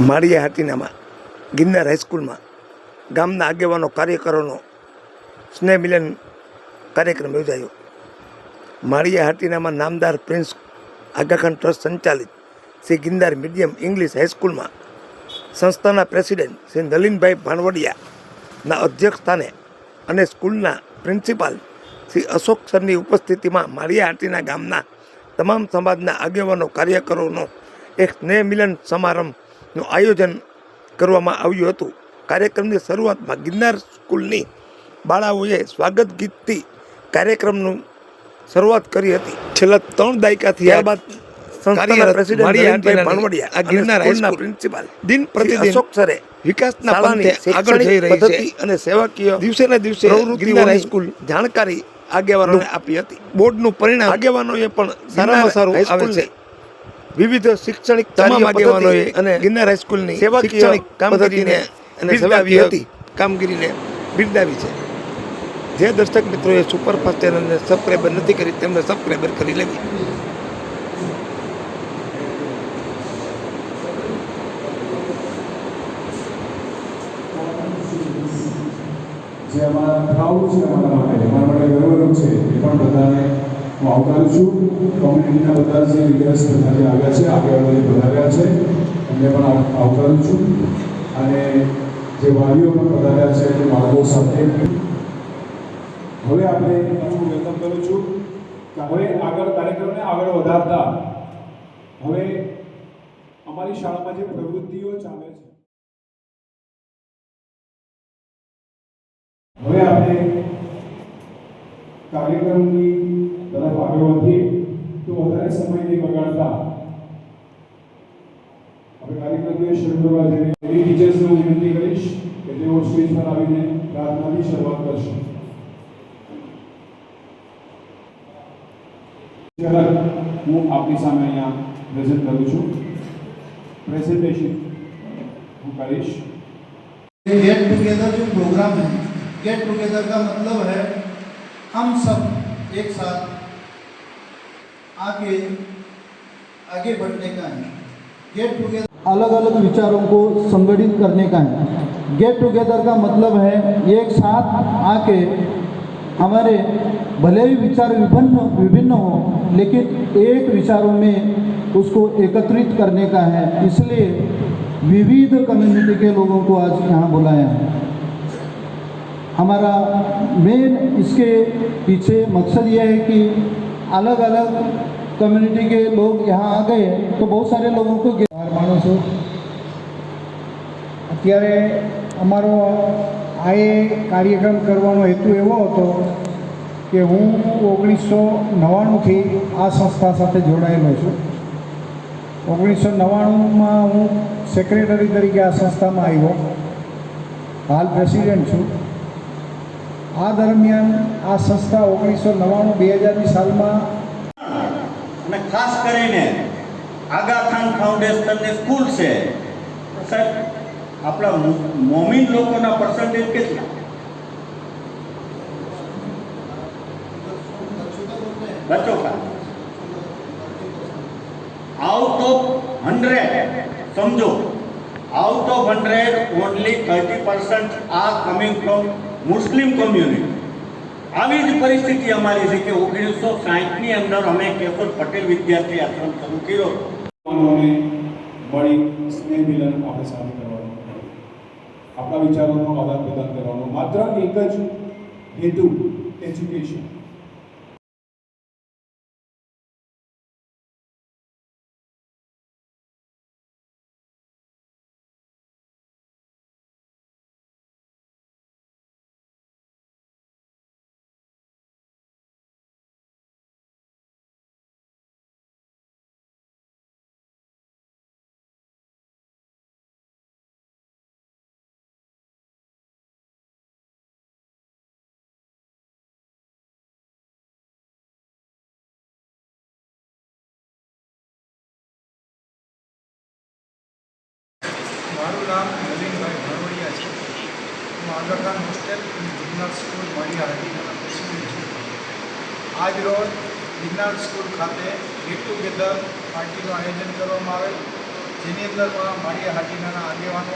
માળિયા હાટીનામાં ગિરનાર હાઈસ્કૂલમાં ગામના આગેવાનો કાર્યકરોનો સ્નેહ મિલન કાર્યક્રમ યોજાયો. માળિયા હાટીનામાં નામદાર પ્રિન્સ આગાખાન ટ્રસ્ટ સંચાલિત શ્રી ગિરનાર મીડિયમ ઇંગ્લિશ હાઈસ્કૂલમાં સંસ્થાના પ્રેસિડેન્ટ શ્રી નલિનભાઈ ભાણવડિયાના અધ્યક્ષસ્થાને અને સ્કૂલના પ્રિન્સિપાલ શ્રી અશોક સરની ઉપસ્થિતિમાં માળિયા હાટીના ગામના તમામ સમાજના આગેવાનો કાર્યકરોનો એક સ્નેહ મિલન સમારંભનું આયોજન કરવામાં આવ્યું હતું. કાર્યક્રમની શરૂઆતમાં ગિરનાર સ્કૂલની બાળાઓએ સ્વાગત ગીતથી કાર્યક્રમનું શરૂઆત કરી હતી. છેલ્લા 3 દાયકાથી ત્યારબાદ સંસ્થાના પ્રેસિડેન્ટ નલિનભાઈ ભાણવડિયા આ ગિરનાર હાઈસ્કૂલના પ્રિન્સિપાલ દિન પ્રતિદિન અશોક સરે વિકાસના પંથે આગળ જઈ રહી છે અને સેવાકીય દિવસે ને દિવસે ગિરનાર હાઈસ્કૂલ જાણકારી આગેવાનોને આપી હતી. બોર્ડનું પરિણામ આગેવાનોએ પણ સારામાં સારું આવે છે. વિવિધ શૈક્ષણિક તમામ આગેવાનોએ અને ગિરનાર હાઈસ્કૂલની સેવાકીય કામગીરીને અને સેવાકીય કામગીરીને બિરદાવી છે. જે દર્શક મિત્રોએ સુપરફાસ્ટ ચેનલને સબસ્ક્રાઈબર નથી કરી તેમને સબસ્ક્રાઈબર કરી લેવી. જે અમારા પ્રાઉડ છે અમારા માટે ગર્વનું છે એ પણ બધાને હું આવકારું છું. કોમ્યુનિટીના બધા જે લીડર્સ બધા જે આવ્યા છે આગેવાનો જે પધાર્યા છે એમને પણ આવકારું છું અને જે વાલીઓ પણ પધાર્યા છે તે બાળકો સાથે હવે આપણે હું વેલકમ કરું છું કે હવે આગળ કાર્યક્રમને આગળ વધારતા હવે અમારી શાળામાં જે પ્રવૃત્તિઓ ચાલે છે હવે આપણે કાર્યક્રમની તરફ આગળ વધીએ તો વધારે સમય નહીં બગાડતા આપણે કાર્યક્રમને શરૂ કરવા જઈ રહ્યા ટીચર્સને હું વિનંતી કરીશ કે તેઓ સ્ટેજ પર આવીને પ્રાર્થનાની શરૂઆત કરશે. હું આપની સામે અહીંયા પ્રેઝન્ટ કરું છું. प्रेजेंटेशन હું કરીશ. गेट टुगेदर जो प्रोग्राम है, गेट टुगेदर का मतलब है हम सब एक साथ आके आगे बढ़ने का है. गेट टुगेदर अलग अलग विचारों को संगठित करने का है. गेट टुगेदर का मतलब है एक साथ आके हमारे भले ही विचार विभिन्न हो लेकिन एक विचारों में उसको एकत्रित करने का है. इसलिए विविध कम्युनिटी के लोगों को आज यहाँ बुलाया है. हमारा मेन इसके पीछे मकसद ये है कि अलग अलग कम्युनिटी के लोग यहाँ आ गए तो बहुत सारे लोगों को માનું છું. અત્યારે અમારો આ કાર્યક્રમ કરવાનો હેતુ એવો હતો કે હું 1999થી આ સંસ્થા સાથે જોડાયેલો છું. 1999માં હું સેક્રેટરી તરીકે આ સંસ્થામાં આવ્યો. હાલ પ્રેસિડેન્ટ છું. આ દરમિયાન આ સંસ્થા 1999-2000ની સાલમાં અને ખાસ કરીને આગાખાન ફાઉન્ડેશનની સ્કૂલ છે. સાહેબ આપણા મોમીન લોકોના પર્સન્ટેજ કેટલા? બચ્ચો કા આઉટ ઓફ 100 સમજો out of 100 only 30% R coming from Muslim community. આવી જ પરિસ્થિતિ અમારી છે કે 1960ની અંદર અમે કેશોદ પટેલ વિદ્યાર્થી આશ્રમ શરૂ કર્યો. મળી સ્નેહ મિલન આપણે સાથે કરવાનું, આપણા વિચારોનું આદાન પ્રદાન કરવાનું, માત્ર એક જ હેતુ એજ્યુકેશન. મારું નામ નલિનભાઈ ભાણવડિયા છે. હું Aga Khan hostel Girnar school Maliya Hatina president છું. આજ રોજ ગિરનાર સ્કૂલ ખાતે ગેટ ટુગેધર પાર્ટીનું આયોજન કરવામાં આવેલ. જેની અંદર માળિયા હાટીના આગેવાનો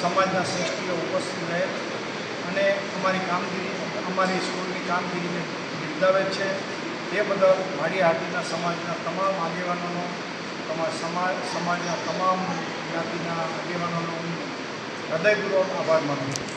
સમાજના શ્રેષ્ઠીઓ ઉપસ્થિત રહે અને અમારી કામગીરી અમારી સ્કૂલની કામગીરીને બિરદાવે છે. તે બદલ માળિયા હાટીના સમાજના તમામ આગેવાનોનો સમાજના તમામ જ્ઞાતિના આગેવાનોનો હું હૃદયપૂર્વક આભાર માનું છું.